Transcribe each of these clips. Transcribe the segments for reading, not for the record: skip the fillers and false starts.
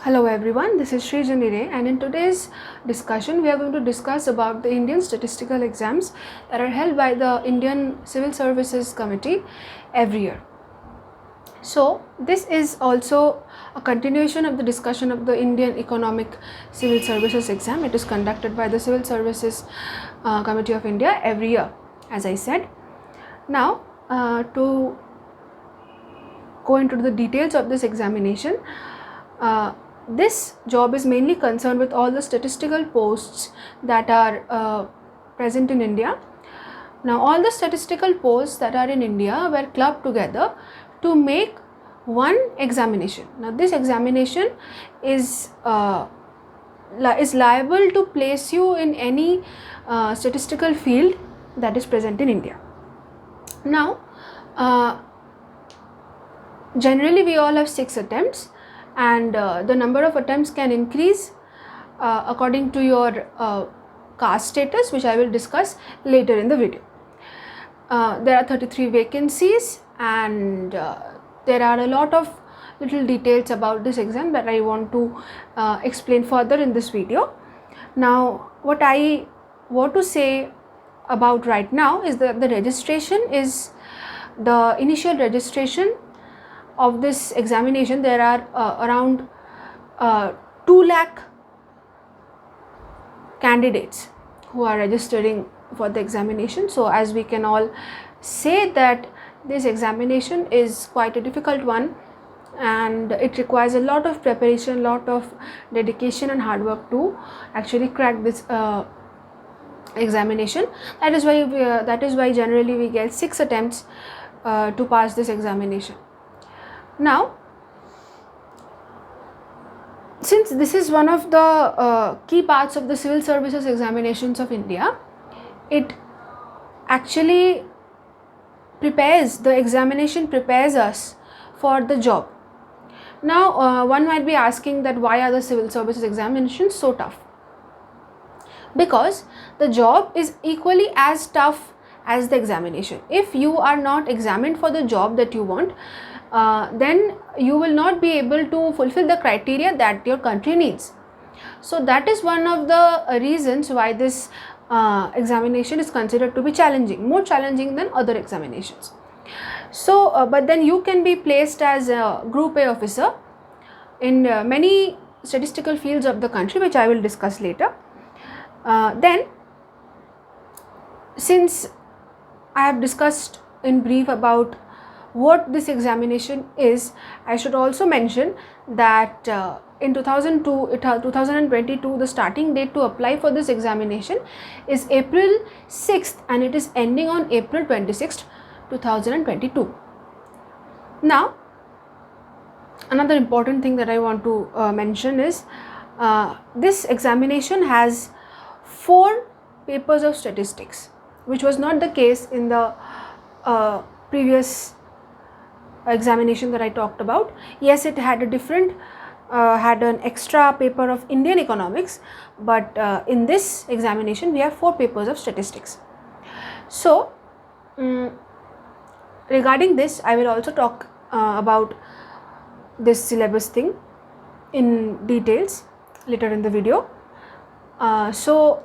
Hello everyone, this is Sri Janire, and in today's discussion we are going to discuss about the Indian statistical exams that are held by the Indian Civil Services Committee every year. So this is also a continuation of the discussion of the Indian Economic Civil Services exam. It is conducted by the Civil Services Committee of India every year, as I said. Now to go into the details of this examination, this job is mainly concerned with all the statistical posts that are present in India. Now all the statistical posts that are in India were clubbed together to make one examination. Now this examination is liable to place you in any statistical field that is present in India. Now generally we all have 6 attempts, and the number of attempts can increase according to your caste status, which I will discuss later in the video. There are 33 vacancies, and there are a lot of little details about this exam that I want to explain further in this video. Now what I want to say about right now is that the registration is the initial registration of this examination. There are around 2 lakh candidates who are registering for the examination. So as we can all say that this examination is quite a difficult one, and it requires a lot of preparation, lot of dedication and hard work to actually crack this examination. That is why generally we get 6 attempts to pass this examination. Now, since this is one of the key parts of the civil services examinations of India, it actually the examination prepares us for the job. Now one might be asking that why are the civil services examinations so tough? Because the job is equally as tough as the examination. If you are not examined for the job that you want, then you will not be able to fulfill the criteria that your country needs. So that is one of the reasons why this examination is considered to be challenging, more challenging than other examinations. So but then you can be placed as a group A officer in many statistical fields of the country, which I will discuss later. Then, since I have discussed in brief about what this examination is, I should also mention that in 2022, the starting date to apply for this examination is April 6th, and it is ending on April 26th, 2022. Now, another important thing that I want to mention is this examination has 4 papers of statistics, which was not the case in the previous examination that I talked about. Yes, it had a different had an extra paper of Indian economics, but in this examination we have 4 papers of statistics. So regarding this, I will also talk about this syllabus thing in details later in the video. So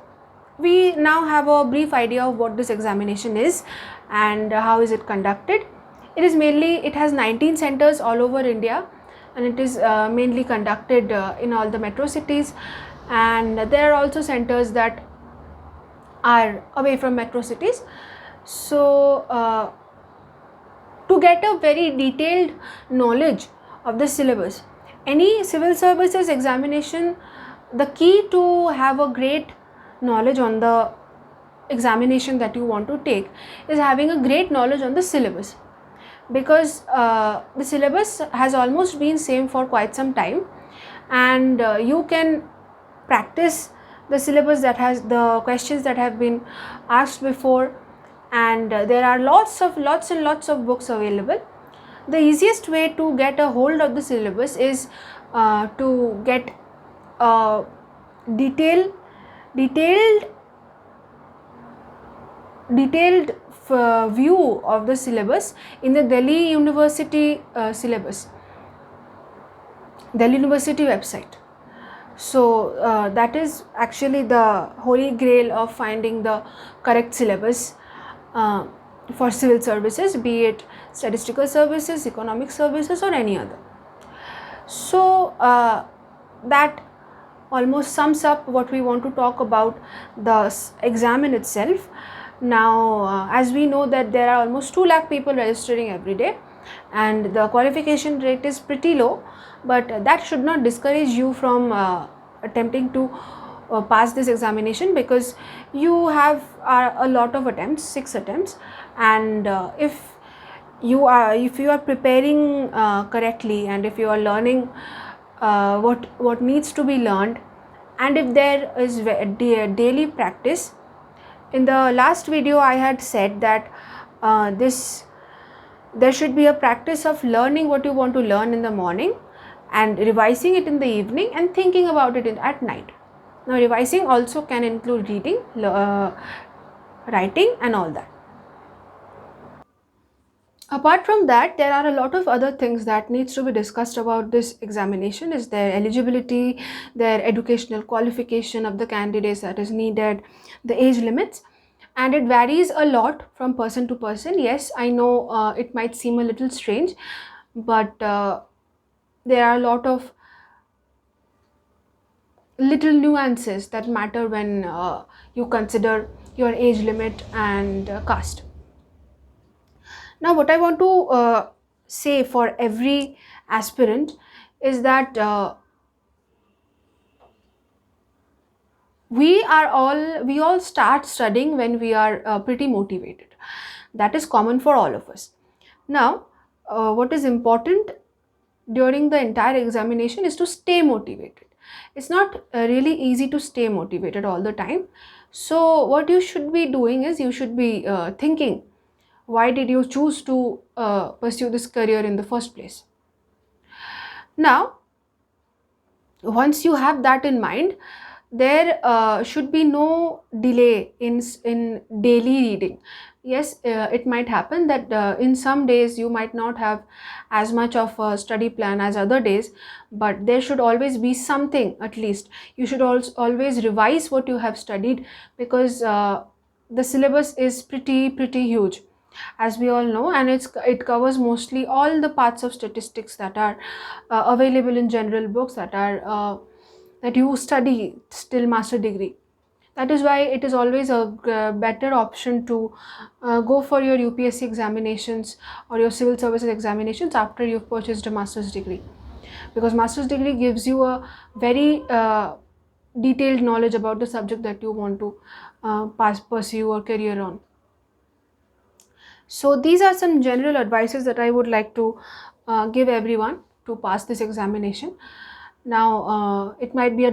we now have a brief idea of what this examination is and how is it conducted. It has 19 centers all over India, and it is mainly conducted in all the metro cities, and there are also centers that are away from metro cities. So to get a very detailed knowledge of the syllabus, any civil services examination, the key to have a great knowledge on the examination that you want to take is having a great knowledge on the syllabus, because the syllabus has almost been same for quite some time, and you can practice the syllabus that has the questions that have been asked before, and there are lots and lots of books available. The easiest way to get a hold of the syllabus is to get a detailed view of the syllabus in the Delhi University syllabus. Delhi University website. So that is actually the holy grail of finding the correct syllabus uh, for civil services, be it statistical services, economic services, or any other. So that almost sums up what we want to talk about the exam in itself. Now as we know that there are almost 2 lakh people registering every day, and the qualification rate is pretty low, but that should not discourage you from attempting to pass this examination, because you have a lot of attempts, 6 attempts, and if you are preparing correctly, and if you are learning what needs to be learned, and if there is daily practice. In the last video I had said that there should be a practice of learning what you want to learn in the morning and revising it in the evening and thinking about it at night. Now revising also can include reading, writing and all that. Apart from that, there are a lot of other things that needs to be discussed about this examination. Is their eligibility, their educational qualification of the candidates that is needed, the age limits, and it varies a lot from person to person. Yes, I know it might seem a little strange, but there are a lot of little nuances that matter when you consider your age limit and caste. Now what I want to say for every aspirant is that we all start studying when we are pretty motivated. That is common for all of us. Now what is important during the entire examination is to stay motivated. It's not really easy to stay motivated all the time. So what you should be doing is you should be thinking, why did you choose to pursue this career in the first place? Now once you have that in mind, there should be no delay in daily reading. Yes, it might happen that in some days you might not have as much of a study plan as other days, but there should always be something. At least you should also always revise what you have studied, because the syllabus is pretty huge, as we all know, and it covers mostly all the parts of statistics that are available in general books that you study till master degree. That is why it is always a better option to go for your UPSC examinations or your civil services examinations after you've purchased a master's degree, because master's degree gives you a very detailed knowledge about the subject that you want to pursue your career on. So these are some general advices that I would like to give everyone to pass this examination. Now it might be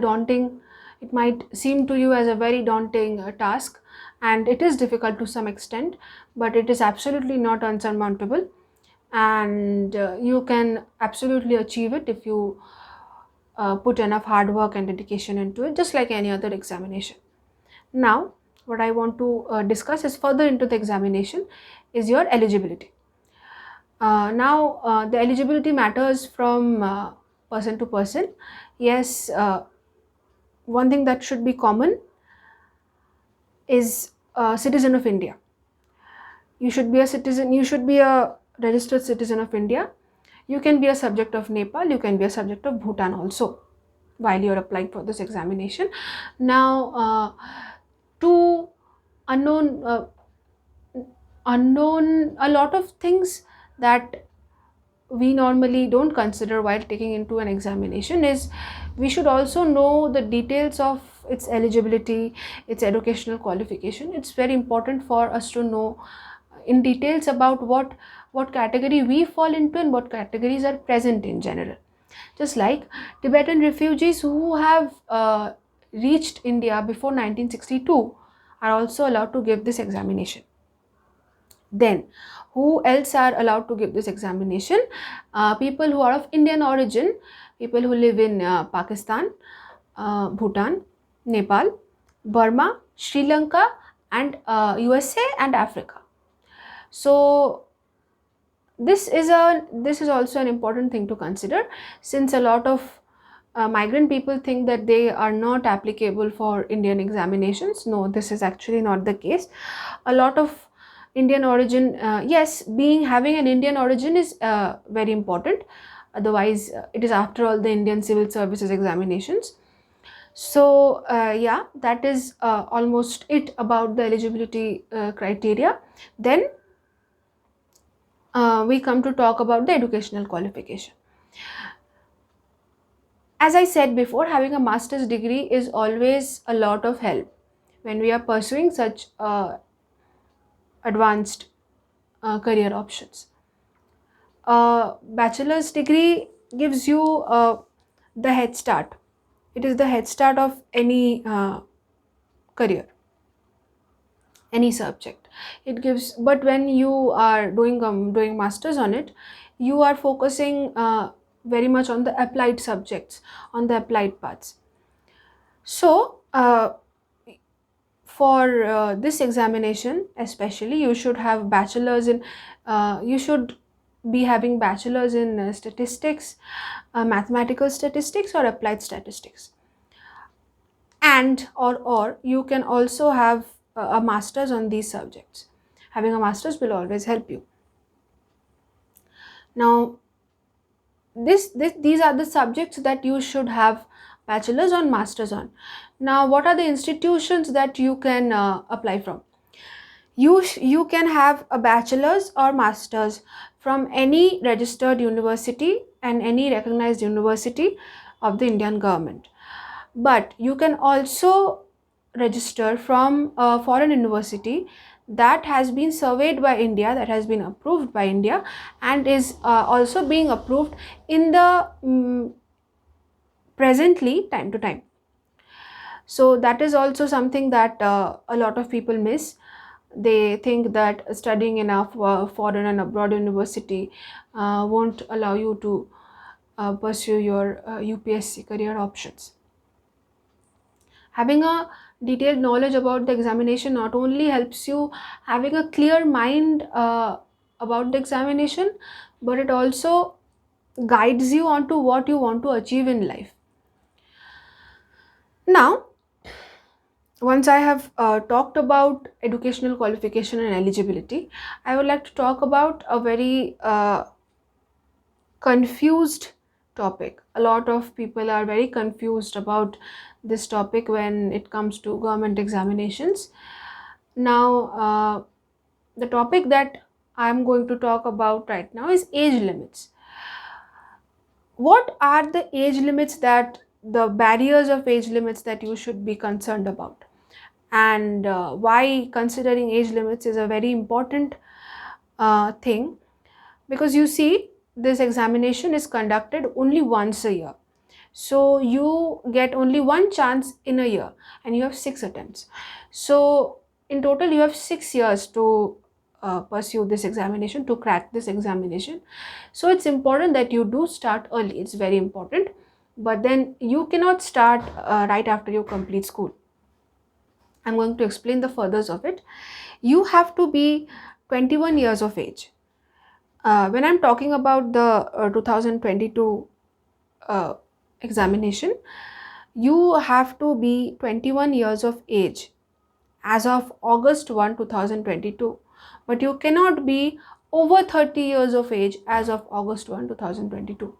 it might seem to you as a very daunting task, and it is difficult to some extent, but it is absolutely not unsurmountable, and you can absolutely achieve it if you put enough hard work and dedication into it, just like any other examination. Now what I want to discuss is further into the examination is your eligibility. Now the eligibility matters from person to person. Yes, one thing that should be common is a citizen of India. You should be a citizen, you should be a registered citizen of India. You can be a subject of Nepal, you can be a subject of Bhutan also while you're applying for this examination. Now to unknown a lot of things that we normally don't consider while taking into an examination is we should also know the details of its eligibility, its educational qualification. It's very important for us to know in details about what category we fall into and what categories are present in general. Just like Tibetan refugees who have reached India before 1962 are also allowed to give this examination. Then who else are allowed to give this examination? People who are of Indian origin, people who live in Pakistan, Bhutan, Nepal, Burma, Sri Lanka and USA and Africa. So This is also an important thing to consider, since a lot of migrant people think that they are not applicable for Indian examinations. No, this is actually not the case. A lot of Indian origin, yes, having an Indian origin is very important. Otherwise, it is after all the Indian civil services examinations. So yeah, that is almost it about the eligibility criteria. Then we come to talk about the educational qualification. As I said before, having a master's degree is always a lot of help when we are pursuing such advanced career options. Bachelor's degree gives you the head start. It is the head start of any career, any subject. It gives, but when you are doing masters on it, you are focusing very much on the applied subjects, on the applied paths. So for this examination especially, you should have bachelors in you should be having bachelors in statistics, mathematical statistics or applied statistics, and or you can also have a master's on these subjects. Having a master's will always help you. Now these are the subjects that you should have bachelor's on, master's on. Now what are the institutions that you can apply from? You can have a bachelor's or master's from any registered university and any recognized university of the Indian government. But you can also register from a foreign university that has been surveyed by India, that has been approved by India, and is also being approved in the presently time to time. So that is also something that a lot of people miss. They think that studying in a foreign and abroad university won't allow you to pursue your UPSC career options. Having a detailed knowledge about the examination not only helps you having a clear mind about the examination, but it also guides you onto what you want to achieve in life. Now, once I have talked about educational qualification and eligibility, I would like to talk about a very confused topic. A lot of people are very confused about this topic when it comes to government examinations. Now, the topic that I am going to talk about right now is age limits. What are the age limits, that the barriers of age limits that you should be concerned about, and why considering age limits is a very important thing? Because you see, this examination is conducted only once a year, so you get only one chance in a year and you have 6 attempts. So in total you have 6 years to pursue this examination, to crack this examination. So it's important that you do start early. It's very important, but then you cannot start right after you complete school. I'm going to explain the furthers of it. You have to be 21 years of age. When I'm talking about the 2022 examination, you have to be 21 years of age as of August 1, 2022. But you cannot be over 30 years of age as of August 1, 2022.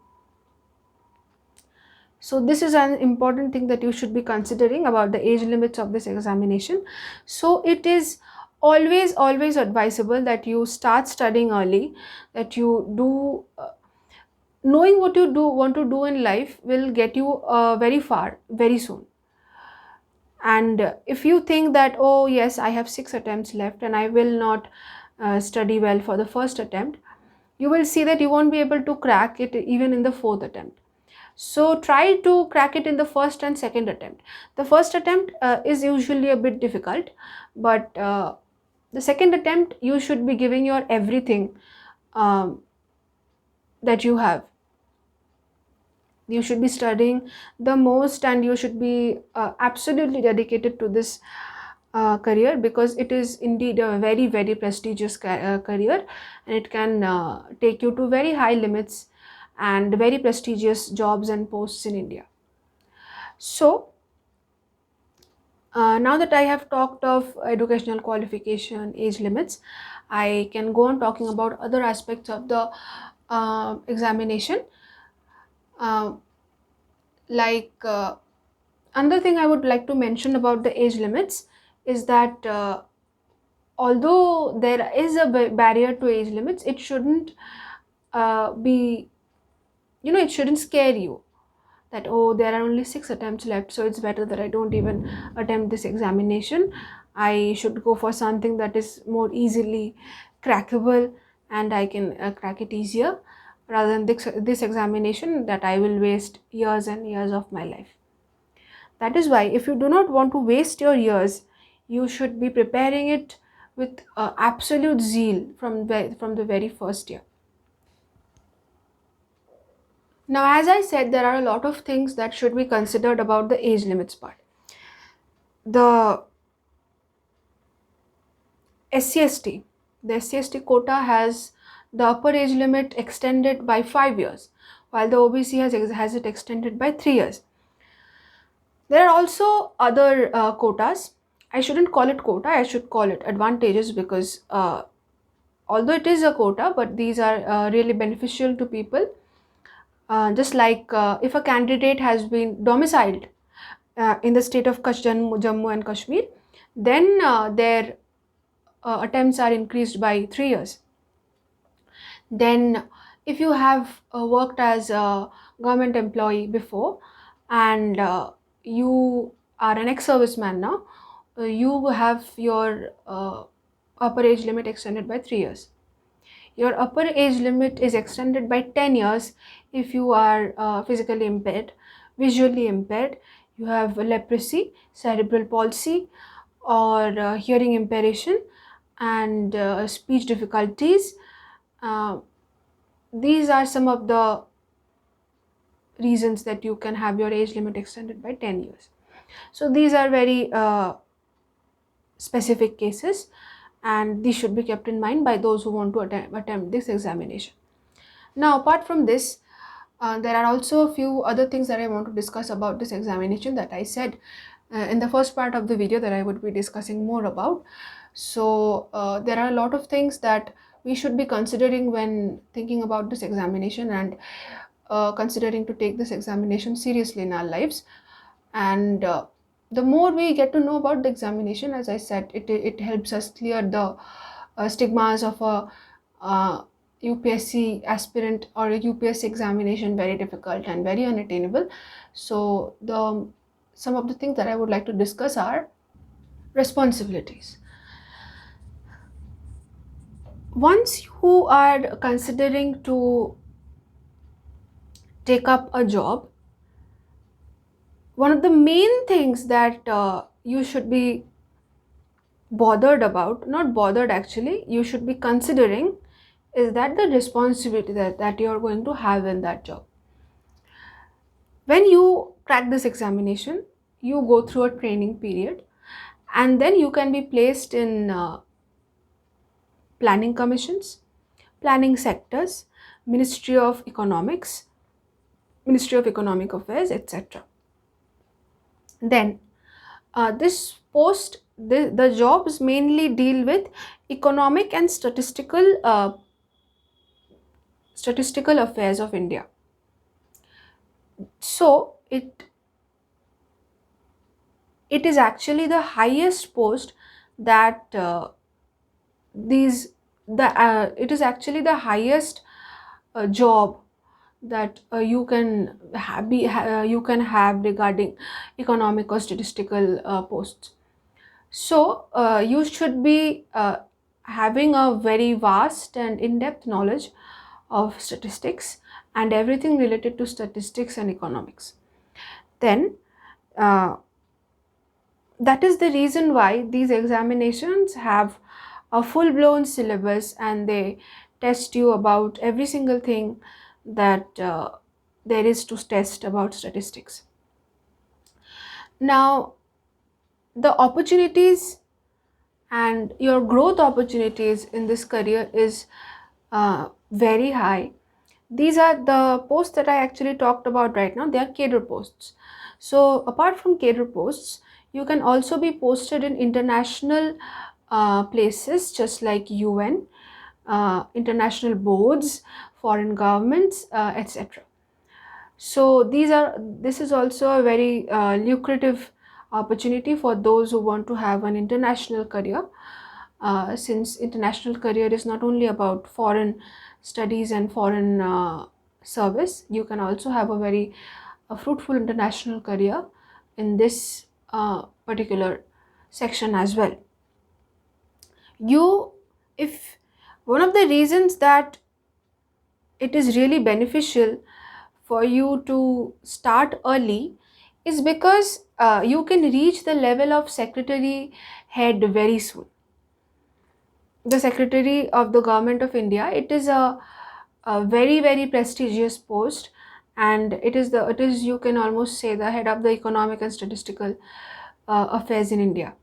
So this is an important thing that you should be considering about the age limits of this examination. So it is always advisable that you start studying early, that you do knowing what you want to do in life will get you very far very soon. And if you think that, oh yes, I have 6 attempts left and I will not study well for the first attempt, you will see that you won't be able to crack it even in the 4th attempt. So try to crack it in the first and second attempt. The first attempt is usually a bit difficult, but the second attempt you should be giving your everything that you have. You should be studying the most and you should be absolutely dedicated to this career, because it is indeed a very, very prestigious career, and it can take you to very high limits and very prestigious jobs and posts in India. So now that I have talked of educational qualification, age limits, I can go on talking about other aspects of the examination. Uh, Another thing I would like to mention about the age limits is that although there is a barrier to age limits, it shouldn't be, it shouldn't scare you that, oh, there are only 6 attempts left, so it's better that I don't even attempt this examination. I should go for something that is more easily crackable, and I can crack it easier, rather than this examination that I will waste years and years of my life. That is why, if you do not want to waste your years, you should be preparing it with absolute zeal from the very first year. Now, as I said, there are a lot of things that should be considered about the age limits part. The SCST, the SCST quota has the upper age limit extended by 5 years, while the OBC has it extended by 3 years. There are also other quotas. I shouldn't call it quota, I should call it advantages, because although it is a quota, but these are really beneficial to people. Just like if a candidate has been domiciled in the state of Jammu and Kashmir, then their attempts are increased by 3 years. Then if you have worked as a government employee before, and you are an ex-serviceman now, you have your upper age limit extended by 3 years. Your upper age limit is extended by 10 years if you are physically impaired, visually impaired, you have leprosy, cerebral palsy, or hearing impairment, and speech difficulties. These are some of the reasons that you can have your age limit extended by 10 years. So these are very specific cases, and these should be kept in mind by those who want to attempt this examination. Now, apart from this, there are also a few other things that I want to discuss about this examination that I said in the first part of the video that I would be discussing more about. So there are a lot of things that we should be considering when thinking about this examination, and considering to take this examination seriously in our lives. And the more we get to know about the examination, as I said, it helps us clear the stigmas of a UPSC aspirant or a UPSC examination, very difficult and very unattainable. So some of the things that I would like to discuss are responsibilities. Once you are considering to take up a job, one of the main things that you should be bothered about, not bothered actually, you should be considering, is that the responsibility that you are going to have in that job. When you crack this examination, you go through a training period, and then you can be placed in planning commissions, planning sectors, Ministry of Economics, Ministry of Economic Affairs, etc. Then this post, the jobs mainly deal with economic and statistical affairs of India. So it is actually the highest post that it is actually the highest job that you can have regarding economic or statistical posts. So you should be having a very vast and in-depth knowledge of statistics and everything related to statistics and economics. Then that is the reason why these examinations have a full-blown syllabus, and they test you about every single thing that there is to test about statistics. Now, the opportunities and your growth opportunities in this career is very high. These are the posts that I actually talked about right now. They are cadre posts. So apart from cadre posts, you can also be posted in international places, just like UN, international boards, foreign governments, etc. So this is also a very lucrative opportunity for those who want to have an international career, since international career is not only about foreign studies and foreign service. You can also have a very fruitful international career in this particular section as well. You if One of the reasons that it is really beneficial for you to start early is because you can reach the level of secretary head very soon. The secretary of the government of India, it is a very very prestigious post, and it is, you can almost say, the head of the economic and statistical affairs in India.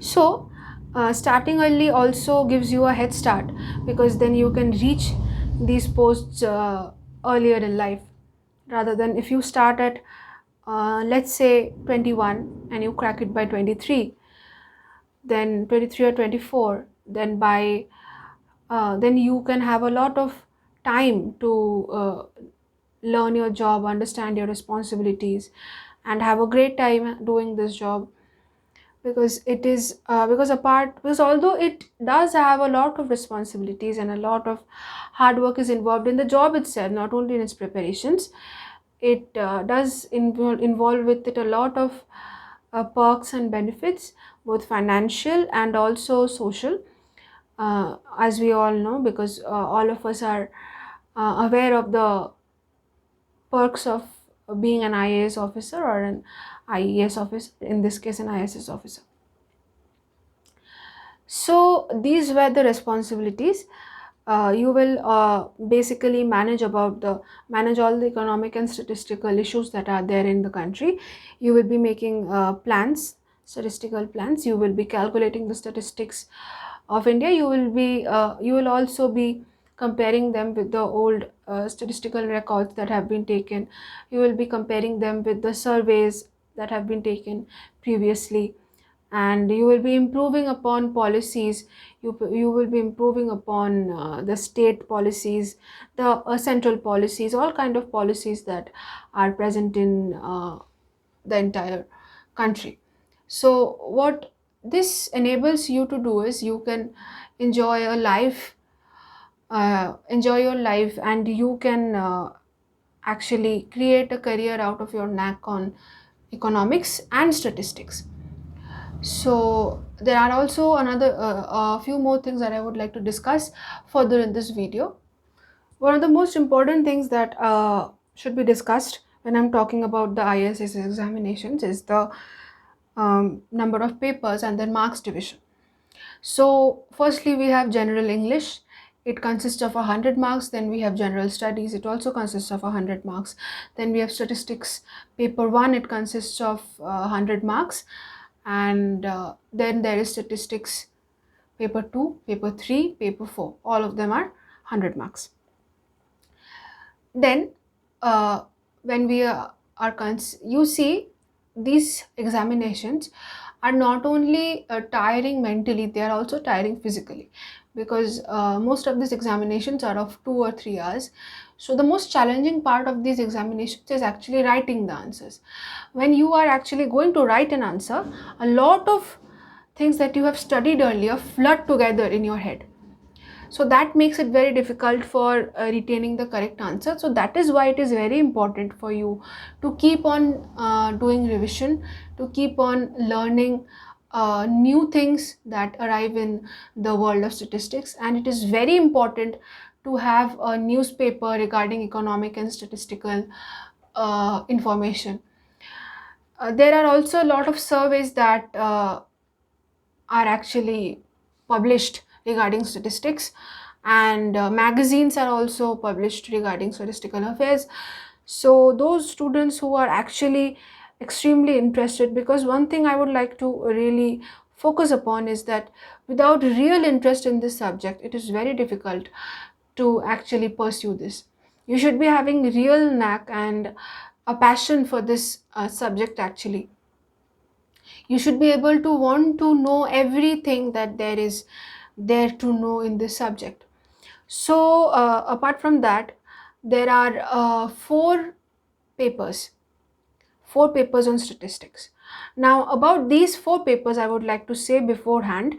So starting early also gives you a head start, because then you can reach these posts earlier in life, rather than if you start at let's say 21 and you crack it by 23, then 23 or 24, then by then you can have a lot of time to learn your job, understand your responsibilities, and have a great time doing this job. Because it is because although it does have a lot of responsibilities and a lot of hard work is involved in the job itself, not only in its preparations, it does involve with it a lot of perks and benefits, both financial and also social, as we all know, because all of us are aware of the perks of being an IAS officer or an IES officer, in this case an ISS officer. So these were the responsibilities. You will basically manage all the economic and statistical issues that are there in the country. You will be making plans, statistical plans. You will be calculating the statistics of India. You will also be comparing them with the old statistical records that have been taken. You will be comparing them with the surveys that have been taken previously, and you will be improving upon policies. You will be improving upon the state policies, the central policies, all kind of policies that are present in the entire country. So what this enables you to do is you can enjoy a life, enjoy your life, and you can actually create a career out of your knack on economics and statistics. So there are also a few more things that I would like to discuss further in this video. One of the most important things that should be discussed when I'm talking about the ISS examinations is the number of papers and then marks division. So firstly, we have general English. It consists of 100 marks. Then we have general studies. It also consists of 100 marks. Then we have statistics paper 1. It consists of 100 marks. And then there is statistics paper 2, paper 3, paper 4. All of them are 100 marks. Then when we you see, these examinations are not only tiring mentally, they are also tiring physically, because most of these examinations are of 2 or 3 hours. So the most challenging part of these examinations is actually writing the answers. When you are actually going to write an answer, a lot of things that you have studied earlier flood together in your head. So that makes it very difficult for retaining the correct answer. So that is why it is very important for you to keep on doing revision, to keep on learning new things that arrive in the world of statistics. And it is very important to have a newspaper regarding economic and statistical information. There are also a lot of surveys that are actually published regarding statistics, and magazines are also published regarding statistical affairs. So those students who are actually extremely interested, because one thing I would like to really focus upon is that without real interest in this subject, it is very difficult to actually pursue this. You should be having real knack and a passion for this subject actually. You should be able to want to know everything that there is there to know in this subject. So apart from that, there are papers four papers on statistics. Now about these four papers, I would like to say beforehand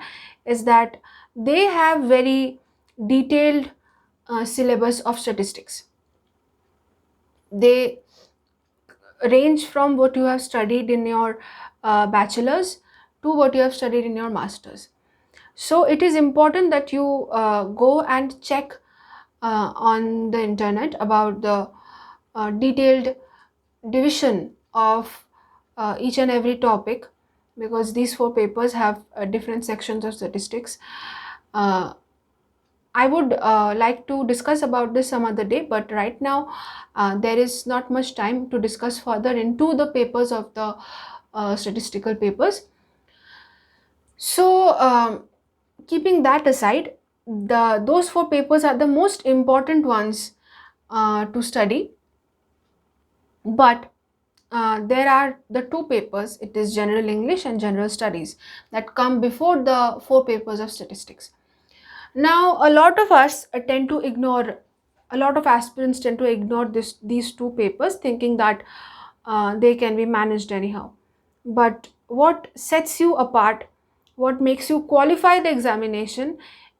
is that they have very detailed syllabus of statistics. They range from what you have studied in your bachelor's to what you have studied in your master's. So it is important that you go and check on the internet about the detailed division of each and every topic, because these four papers have different sections of statistics. I would like to discuss about this some other day, but right now there is not much time to discuss further into the papers of the statistical papers. So keeping that aside, those four papers are the most important ones to study. But there are the two papers, it is general English and general studies, that come before the four papers of statistics. Now a lot of us tend to ignore, a lot of aspirants tend to ignore these two papers, thinking that they can be managed anyhow. But what sets you apart, what makes you qualify the examination,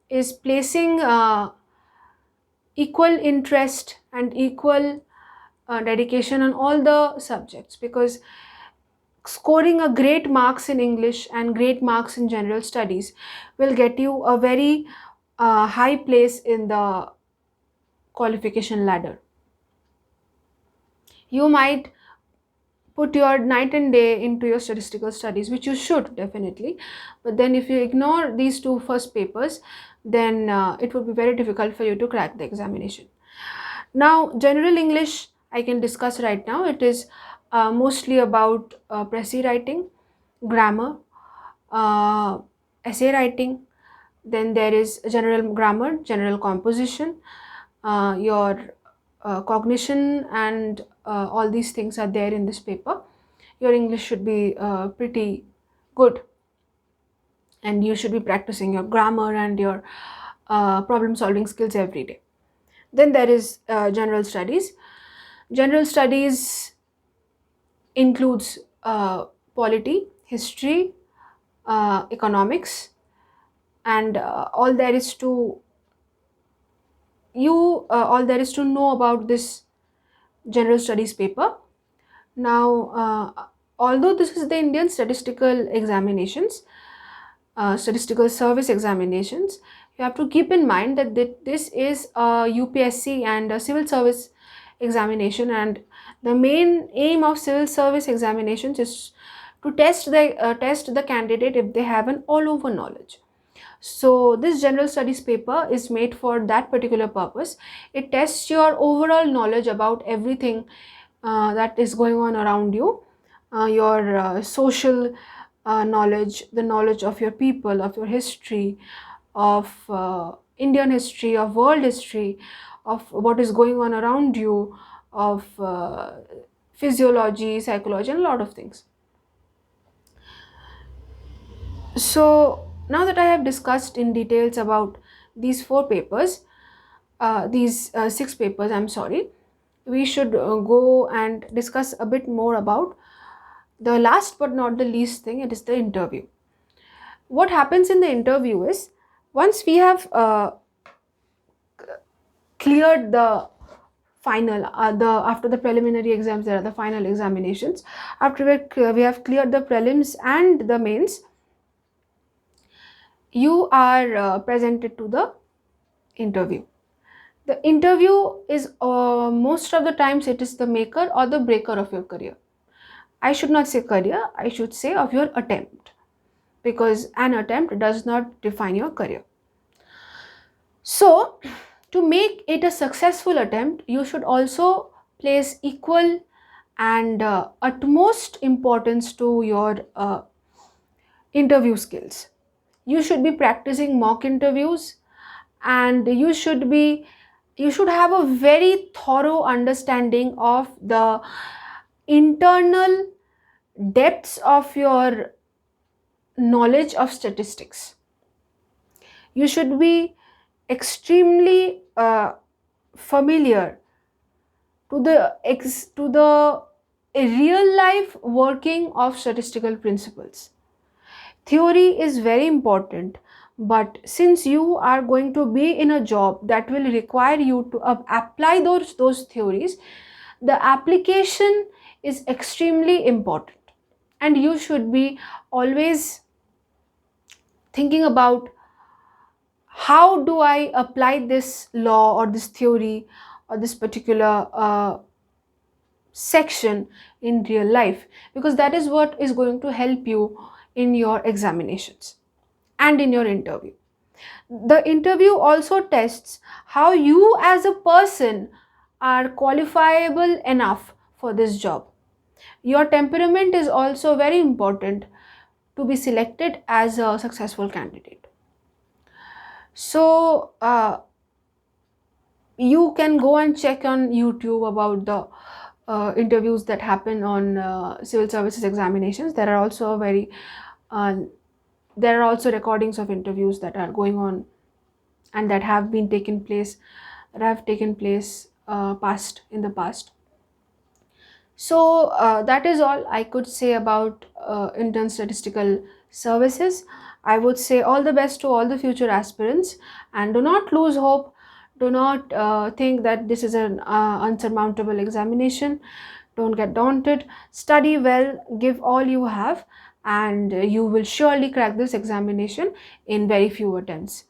is placing equal interest and equal dedication on all the subjects, because scoring a great marks in English and great marks in general studies will get you a very high place in the qualification ladder. You might put your night and day into your statistical studies, which you should definitely, but then if you ignore these two first papers, then it would be very difficult for you to crack the examination. Now general English I can discuss right now. It is mostly about précis writing, grammar, essay writing. Then there is general grammar, general composition, your cognition, and all these things are there in this paper. Your English should be pretty good, and you should be practicing your grammar and your problem solving skills every day. Then there is general studies. General studies includes polity, history, economics, and all there is to know about this general studies paper. Now although this is the Indian statistical examinations, statistical service examinations, you have to keep in mind that this is a UPSC and a civil service examination, and the main aim of civil service examinations is to test the candidate if they have an all over knowledge. So this general studies paper is made for that particular purpose. It tests your overall knowledge about everything that is going on around you, your social knowledge, the knowledge of your people, of your history, of Indian history, of world history, of what is going on around you, of physiology, psychology, and a lot of things. So now that I have discussed in details about these four papers, these six papers, I'm sorry, we should go and discuss a bit more about the last but not the least thing. It is the interview. What happens in the interview is, once we have cleared the final, after the preliminary exams there are the final examinations. After we have cleared the prelims and the mains, you are presented to the interview. The interview is most of the times it is the maker or the breaker of your career. I should not say career, I should say of your attempt, because an attempt does not define your career. So to make it a successful attempt, you should also place equal and utmost importance to your interview skills. You should be practicing mock interviews, and you should have a very thorough understanding of the internal depths of your knowledge of statistics. You should be extremely familiar to the real life working of statistical principles. Theory is very important, but since you are going to be in a job that will require you to apply those theories, the application is extremely important, and you should be always thinking about how do I apply this law or this theory or this particular section in real life, because that is what is going to help you in your examinations and in your interview. The interview also tests how you as a person are qualifiable enough for this job. Your temperament is also very important to be selected as a successful candidate. So you can go and check on YouTube about the interviews that happen on civil services examinations. There are also recordings of interviews that are going on and that have taken place in the past. So that is all I could say about Indian Statistical Services. I would say all the best to all the future aspirants, and do not lose hope. Do not think that this is an unsurmountable examination. Don't get daunted. Study well, give all you have, and you will surely crack this examination in very few attempts.